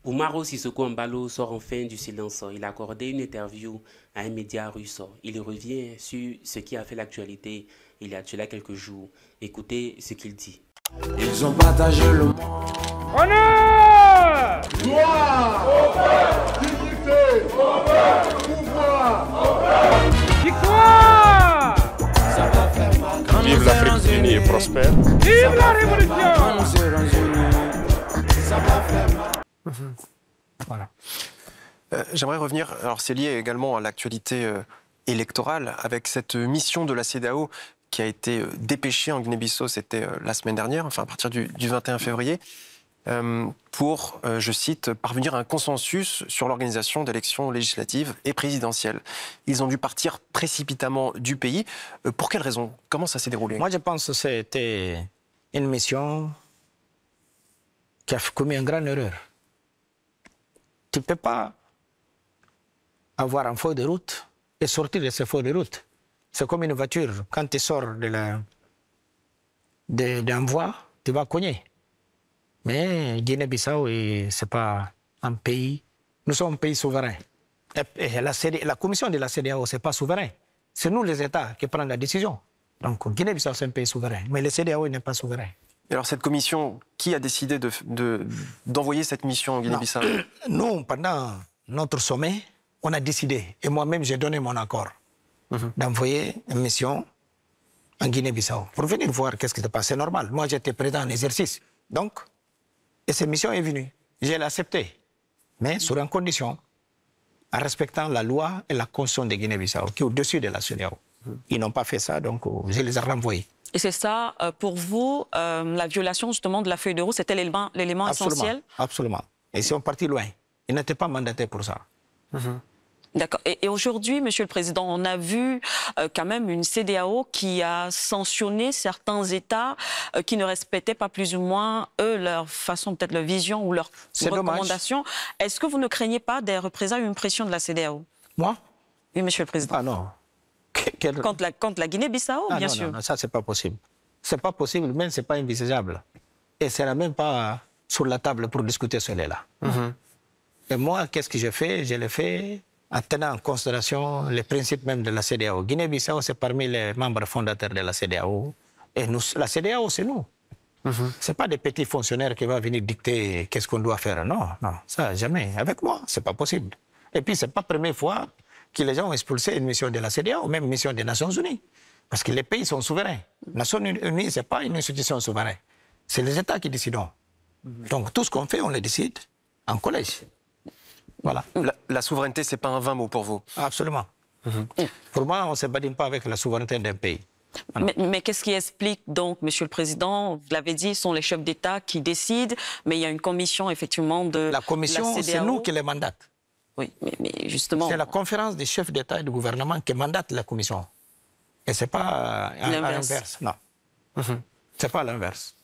Umaro Sissoko Embalo sort enfin du silence. Il a accordé une interview à un média russe. Il revient sur ce qui a fait l'actualité il y a quelques jours. Écoutez ce qu'il dit. Ils ont partagé le monde. Honneur! Gloire! Honneur! Dignité! Honneur! Pouvoir! Victoire! Vive l'Afrique unie et prospère. Vive la révolution! Voilà. J'aimerais revenir, alors c'est lié également à l'actualité électorale, avec cette mission de la CEDEAO qui a été dépêchée en Guinée-Bissau, c'était la semaine dernière, enfin à partir du 21 février, pour, je cite, parvenir à un consensus sur l'organisation d'élections législatives et présidentielles. Ils ont dû partir précipitamment du pays. Pour quelles raisons? Comment ça s'est déroulé? Moi, je pense que c'était une mission qui a commis une grande erreur. Tu ne peux pas avoir un feu de route et sortir de ce feu de route. C'est comme une voiture. Quand tu sors d'un voie, tu vas cogner. Mais Guinée-Bissau, ce n'est pas un pays. Nous sommes un pays souverain. Et la commission de la CEDEAO, ce n'est pas souverain. C'est nous, les États, qui prenons la décision. Donc Guinée-Bissau, c'est un pays souverain. Mais le CEDEAO n'est pas souverain. Et alors cette commission, qui a décidé d'envoyer cette mission en Guinée-Bissau? Nous, pendant notre sommet, on a décidé, et moi-même j'ai donné mon accord, d'envoyer une mission en Guinée-Bissau pour venir voir qu'est-ce qui se passe. C'est normal. Moi, j'étais président en exercice. Donc, et cette mission est venue. Je l'ai acceptée, mais sur une condition, en respectant la loi et la constitution de Guinée-Bissau, qui est au-dessus de la CEDEAO. Ils n'ont pas fait ça, donc je les ai renvoyés. Et c'est ça, pour vous, la violation justement de la feuille de route, c'était l'élément essentiel? Absolument. Et ils sont partis loin. Ils n'étaient pas mandatés pour ça. D'accord. Et aujourd'hui, Monsieur le Président, on a vu quand même une CEDEAO qui a sanctionné certains États qui ne respectaient pas plus ou moins, eux, leur façon, peut-être leur vision ou leurs recommandations. Est-ce que vous ne craignez pas des représailles ou une pression de la CEDEAO? Moi? Oui, Monsieur le Président. Ah non. Contre la Guinée-Bissau, bien sûr. Non, ça, c'est pas possible. C'est pas possible, même c'est pas envisageable. Et ce n'est même pas sur la table pour discuter cela. Et moi, qu'est-ce que j'ai fait? Je l'ai fait en tenant en considération les principes même de la CEDEAO. Guinée-Bissau, c'est parmi les membres fondateurs de la CEDEAO. Et nous, la CEDEAO, c'est nous. Ce n'est pas des petits fonctionnaires qui vont venir dicter qu'est-ce qu'on doit faire. Non, non, ça, jamais. Avec moi, ce n'est pas possible. Et puis, ce n'est pas la première fois que les gens ont expulsé une mission de la CEDEAO, même une mission des Nations Unies. Parce que les pays sont souverains. Les Nations Unies, ce n'est pas une institution souveraine. C'est les États qui décident. Donc, tout ce qu'on fait, on le décide en collège. Voilà. La souveraineté, ce n'est pas un vain mot pour vous? Absolument. Pour moi, on ne se badine pas avec la souveraineté d'un pays. Voilà. Mais qu'est-ce qui explique donc, Monsieur le Président, vous l'avez dit, ce sont les chefs d'État qui décident, mais il y a une commission, effectivement, de la commission, c'est nous qui les mandate. Oui, mais justement... C'est la conférence des chefs d'État et de gouvernement qui mandate la commission. Et ce n'est pas à l'inverse. Non. Ce n'est pas à l'inverse.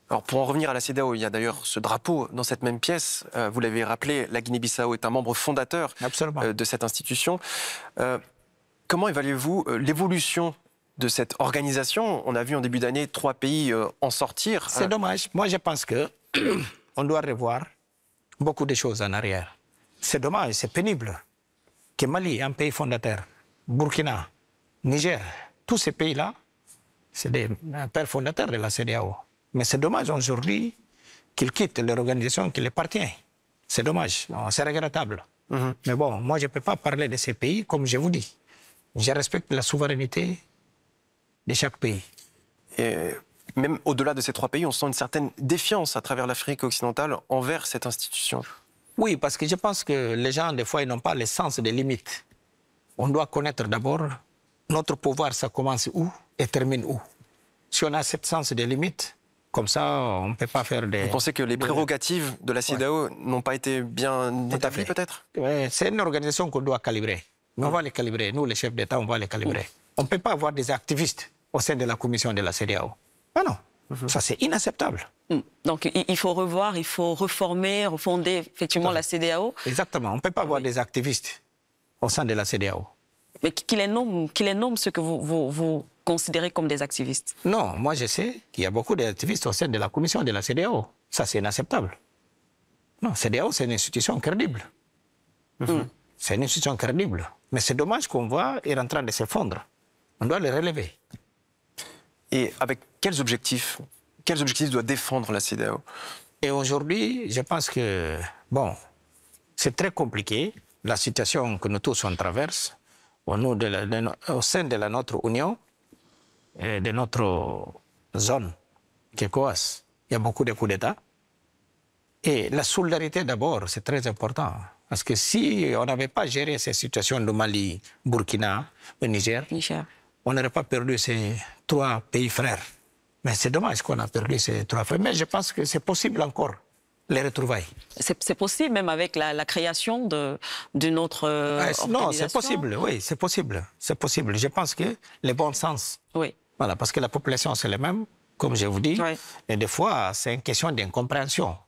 Alors pour en revenir à la CEDEAO, il y a d'ailleurs ce drapeau dans cette même pièce. Vous l'avez rappelé, la Guinée-Bissau est un membre fondateur de cette institution. Comment évaluez-vous l'évolution de cette organisation? On a vu en début d'année 3 pays en sortir. C'est dommage. Moi, je pense qu'on doit revoir beaucoup de choses en arrière. C'est dommage, c'est pénible que Mali, un pays fondateur, Burkina, Niger, tous ces pays-là, c'est des pères fondateurs de la CEDEAO. Mais c'est dommage aujourd'hui qu'ils quittent leur organisation qui les appartient. C'est dommage, c'est regrettable. Mais bon, moi, je ne peux pas parler de ces pays comme je vous dis. Je respecte la souveraineté de chaque pays. Et même au-delà de ces 3 pays, on sent une certaine défiance à travers l'Afrique occidentale envers cette institution. Oui, parce que je pense que les gens, des fois, ils n'ont pas le sens des limites. On doit connaître d'abord notre pouvoir, ça commence où et termine où. Si on a ce sens des limites, comme ça, on ne peut pas faire des... Vous pensez que les prérogatives de la CEDEAO n'ont pas été bien établies, peut-être? Oui, c'est une organisation qu'on doit calibrer. Mais on va les calibrer. Nous, les chefs d'État, on va les calibrer. On ne peut pas avoir des activistes au sein de la commission de la CEDEAO. Ah non, ça c'est inacceptable. Donc il faut revoir, il faut reformer, refonder effectivement la CEDEAO. Exactement, on ne peut pas avoir des activistes au sein de la CEDEAO. Mais qui les nomme ceux que vous considérez comme des activistes? Non, moi je sais qu'il y a beaucoup d'activistes au sein de la commission de la CEDEAO. Ça c'est inacceptable. Non, CEDEAO, c'est une institution crédible. C'est une institution crédible. Mais c'est dommage qu'on voit, il est en train de s'effondrer. On doit le relever. Et avec quels objectifs doit défendre la CEDEAO? Et aujourd'hui, je pense que, bon, c'est très compliqué, la situation que nous tous on traverse, au sein de notre Union et de notre zone qui coasse. Il y a beaucoup de coups d'État. Et la solidarité d'abord, c'est très important. Parce que si on n'avait pas géré ces situations de Mali, Burkina, le Niger, on n'aurait pas perdu ces 3 pays frères. Mais c'est dommage qu'on a perdu ces 3 frères. Mais je pense que c'est possible encore, les retrouvailles. C'est possible, même avec la création d'une autre organisation. Non, c'est possible, oui, c'est possible. C'est possible. Je pense que le bon sens. Oui. Voilà, parce que la population, c'est la même, comme je vous dis. Oui. Et des fois, c'est une question d'incompréhension.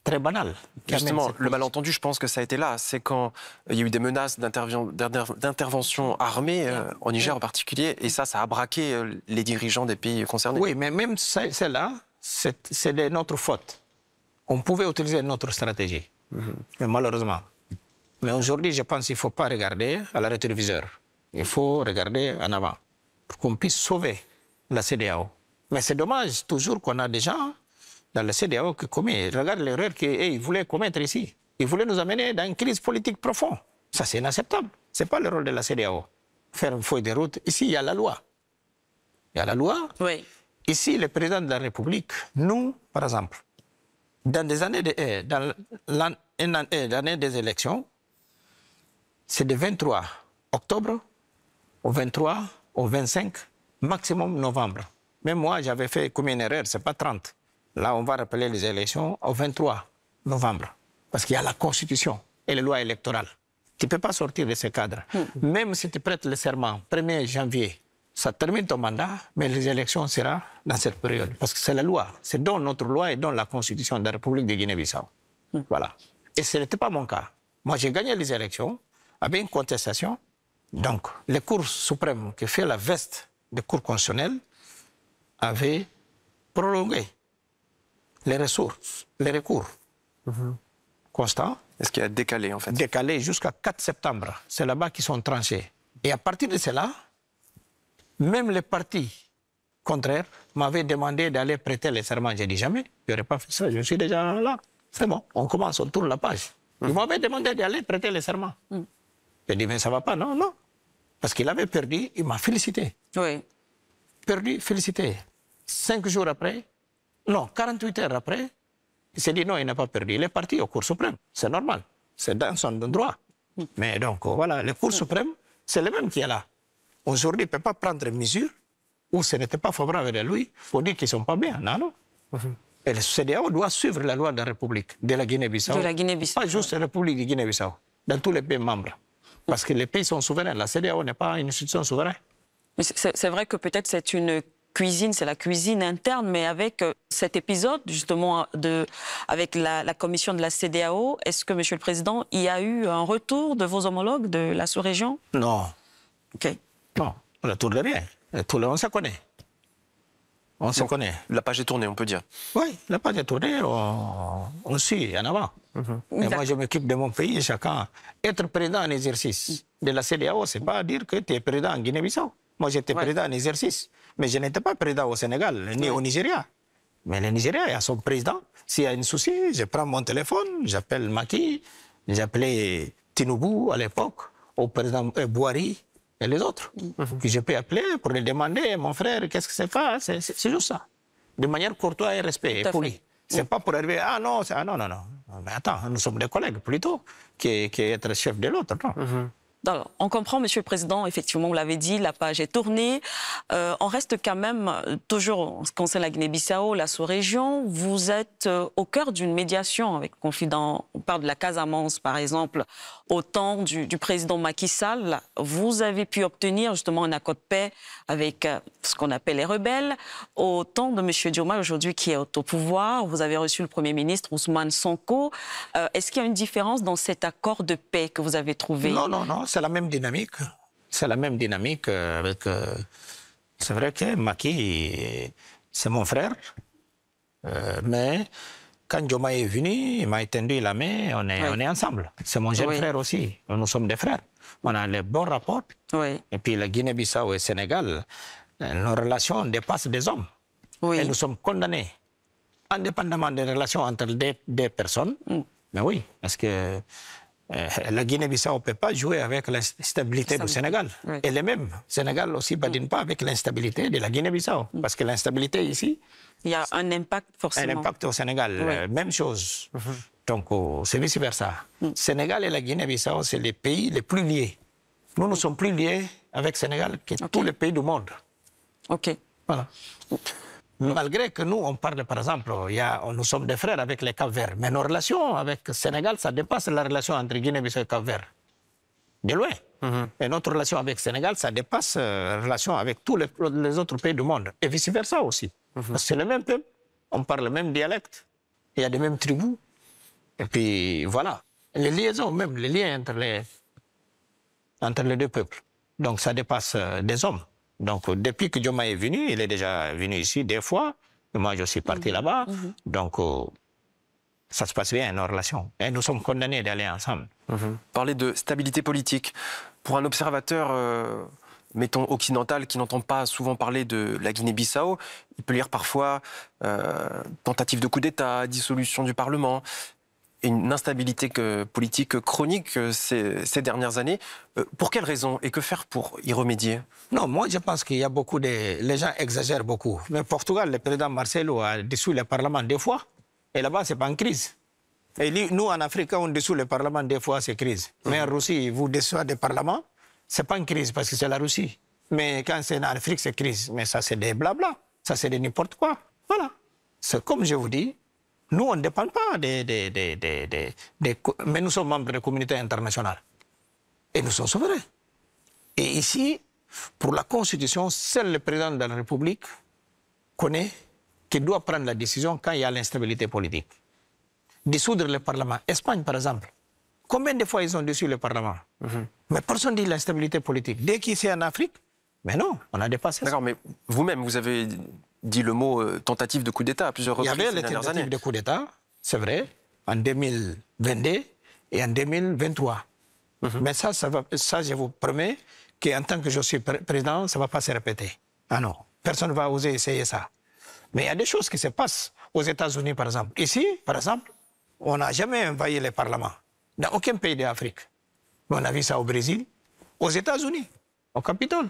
Très banal. Justement, le malentendu, je pense que ça a été là. C'est quand il y a eu des menaces d'intervention armée, en Niger en particulier, et ça a braqué les dirigeants des pays concernés. Oui, mais même celle-là, c'est de notre faute. On pouvait utiliser notre stratégie, mais malheureusement. Mais aujourd'hui, je pense qu'il ne faut pas regarder à la rétroviseur. Il faut regarder en avant, pour qu'on puisse sauver la CEDEAO. Mais c'est dommage, toujours qu'on a des gens dans la CEDEAO qui commet. Regarde l'erreur qu'ils voulaient commettre ici. Ils voulaient nous amener dans une crise politique profonde. Ça, c'est inacceptable. Ce n'est pas le rôle de la CEDEAO. Faire une feuille de route. Ici, il y a la loi. Il y a la loi. Oui. Ici, le président de la République, nous, par exemple, dans des années l'année des élections, c'est de 23 octobre au 23, au 25, maximum novembre. Même moi, j'avais fait comme une erreur, ce n'est pas 30. Là, on va rappeler les élections au 23 novembre. Parce qu'il y a la Constitution et les lois électorales. Tu ne peux pas sortir de ce cadre. Même si tu prêtes le serment 1er janvier, ça termine ton mandat, mais les élections seront dans cette période. Parce que c'est la loi. C'est dans notre loi et dans la Constitution de la République de Guinée-Bissau. Voilà. Et ce n'était pas mon cas. Moi, j'ai gagné les élections avec une contestation. Donc, les cours suprêmes qui fait la veste des cours constitutionnels avaient prolongé les ressources, les recours constants. Est-ce qu'il a décalé, en fait? Décalé jusqu'à 4 septembre. C'est là-bas qu'ils sont tranchés. Et à partir de cela, même les partis contraires m'avaient demandé d'aller prêter les serments. J'ai dit jamais, je n'aurais pas fait ça, je suis déjà là. C'est bon, on commence, on tourne la page. Ils m'avaient demandé d'aller prêter les serments. J'ai dit, mais ça ne va pas, non, non. Parce qu'il avait perdu, il m'a félicité. Oui. Perdu, félicité. 5 jours après, non, 48 heures après, il s'est dit non, il n'a pas perdu. Il est parti au Cour suprême. C'est normal. C'est dans son droit. Mais donc, voilà, le Cour suprême, c'est le même qui est là. Aujourd'hui, il ne peut pas prendre une mesure où ce n'était pas favorable à lui pour dire qu'ils ne sont pas bien. Non, non. Et le CEDEAO doit suivre la loi de la République de la Guinée-Bissau. De la Guinée-Bissau. Pas juste la République de Guinée-Bissau, dans tous les pays membres. Parce que les pays sont souverains. La CEDEAO n'est pas une institution souveraine. Mais c'est vrai que peut-être c'est une cuisine, c'est la cuisine interne, mais avec cet épisode, justement, avec la commission de la CEDEAO, est-ce que, Monsieur le Président, il y a eu un retour de vos homologues de la sous-région? Non. OK. Non, on retour de rien. On se connaît. On se connaît. La page est tournée, on peut dire. Oui, la page est tournée, on suit en avant. Et moi, je m'occupe de mon pays, chacun. Être président en exercice de la CEDEAO, ce n'est pas dire que tu es président en Guinée-Bissau. Moi, j'étais président en exercice. Mais je n'étais pas président au Sénégal, ni au Nigeria. Mais le Nigeria a son président. S'il y a un souci, je prends mon téléphone, j'appelle Macky, j'appelais Tinubu à l'époque, au président Bouhari et les autres, que je peux appeler pour les demander, mon frère, qu'est-ce que c'est pas? C'est juste ça. De manière courtoise et respect, et poli. C'est pas pour arriver, ah non, non, non, non. Mais attends, nous sommes des collègues plutôt qu'être chef de l'autre, non. Alors, on comprend, Monsieur le Président, effectivement, vous l'avez dit, la page est tournée. On reste quand même, toujours en ce qui concerne la Guinée-Bissau, la sous-région, vous êtes au cœur d'une médiation avec confident. On parle de la Casamance, par exemple, au temps du président Macky Sall. Vous avez pu obtenir justement un accord de paix avec ce qu'on appelle les rebelles. Au temps de M. Diomaye, aujourd'hui, qui est au pouvoir, vous avez reçu le Premier ministre Ousmane Sonko. Est-ce qu'il y a une différence dans cet accord de paix que vous avez trouvé? Non, non, non. C'est la même dynamique. C'est la même dynamique avec... c'est vrai que Macky, c'est mon frère, mais quand Joma est venu, il m'a étendu la main, on est ensemble. C'est mon jeune frère aussi, nous sommes des frères. On a les bons rapports. Et puis la Guinée-Bissau et le Sénégal, nos relations dépassent des hommes. Et nous sommes condamnés, indépendamment des relations entre des personnes. Mais oui, parce que la Guinée-Bissau ne peut pas jouer avec la stabilité du Sénégal. Et les mêmes, le Sénégal aussi ne badine pas avec l'instabilité de la Guinée-Bissau. Parce que l'instabilité ici... Il y a un impact forcément. Un impact au Sénégal, même chose. Donc c'est vice-versa. Sénégal et la Guinée-Bissau, c'est les pays les plus liés. Nous sommes plus liés avec le Sénégal que tous les pays du monde. Voilà. Malgré que nous, on parle, par exemple, nous sommes des frères avec les Cap-Verts, mais nos relations avec le Sénégal, ça dépasse la relation entre Guinée-Bissau et Cap-Vert. De loin. Et notre relation avec le Sénégal, ça dépasse la relation avec tous les autres pays du monde. Et vice-versa aussi. Parce que c'est le même peuple, on parle le même dialecte, il y a les mêmes tribus. Et puis voilà, les liaisons même, les liens entre les deux peuples. Donc ça dépasse des hommes. Donc depuis que Joma est venu, il est déjà venu ici des fois. Moi, je suis parti là-bas. Donc ça se passe bien, nos relations. Et nous sommes condamnés d'aller ensemble. Parler de stabilité politique. Pour un observateur, mettons, occidental, qui n'entend pas souvent parler de la Guinée-Bissau, il peut lire parfois tentative de coup d'État, dissolution du Parlement, et une instabilité politique chronique ces dernières années. Pour quelles raisons et que faire pour y remédier? Non, moi je pense qu'il y a beaucoup de... Les gens exagèrent beaucoup. Mais Portugal, le président Marcelo a dissous le Parlement 2 fois. Et là-bas, ce n'est pas une crise. Et nous, en Afrique, on dissout le Parlement 2 fois, c'est crise. Mais en Russie, vous dissoudez le Parlement, ce n'est pas une crise parce que c'est la Russie. Mais quand c'est en Afrique, c'est crise. Mais ça, c'est des blabla. Ça, c'est de n'importe quoi. Voilà. C'est comme je vous dis, nous, on ne dépend pas mais nous sommes membres de la communauté internationale. Et nous sommes souverains. Et ici, pour la Constitution, seul le président de la République connaît qu'il doit prendre la décision quand il y a l'instabilité politique. Dissoudre le Parlement. Espagne, par exemple. Combien de fois ils ont dissous le Parlement? Mais personne ne dit l'instabilité politique. Dès qu'il est en Afrique, mais non, on a dépassé ça. D'accord, mais vous-même, vous avez dit le mot tentative de coup d'État à plusieurs reprises. Il y avait les tentatives de coup d'État, c'est vrai, en 2022 et en 2023. Mais ça, je vous promets qu'en tant que je suis président, ça ne va pas se répéter. Ah non, personne ne va oser essayer ça. Mais il y a des choses qui se passent aux États-Unis, par exemple. Ici, par exemple, on n'a jamais envahi les parlements. Dans aucun pays d'Afrique. On a vu ça au Brésil, aux États-Unis, au Capitole.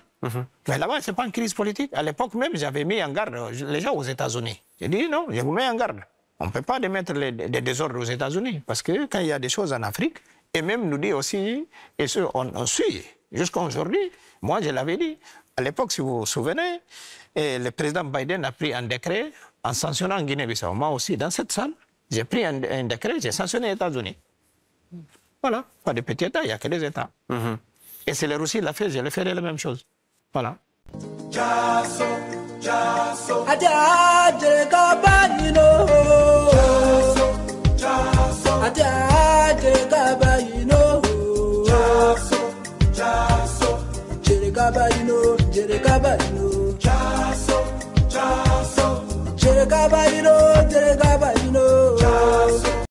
Mais là-bas, ce n'est pas une crise politique. À l'époque même, j'avais mis en garde les gens aux États-Unis. J'ai dit non, je vous mets en garde. On ne peut pas mettre des désordres aux États-Unis. Parce que quand il y a des choses en Afrique, et même nous dit aussi, et on suit, jusqu'à aujourd'hui, moi je l'avais dit, à l'époque, si vous vous souvenez, le président Biden a pris un décret en sanctionnant Guinée-Bissau. Moi aussi, dans cette salle, j'ai pris un décret, j'ai sanctionné les États-Unis. Voilà, pas de petits États, il n'y a que des États. Et si la Russie l'a fait, je le ferai la même chose. Voilà. Jereka Bayino,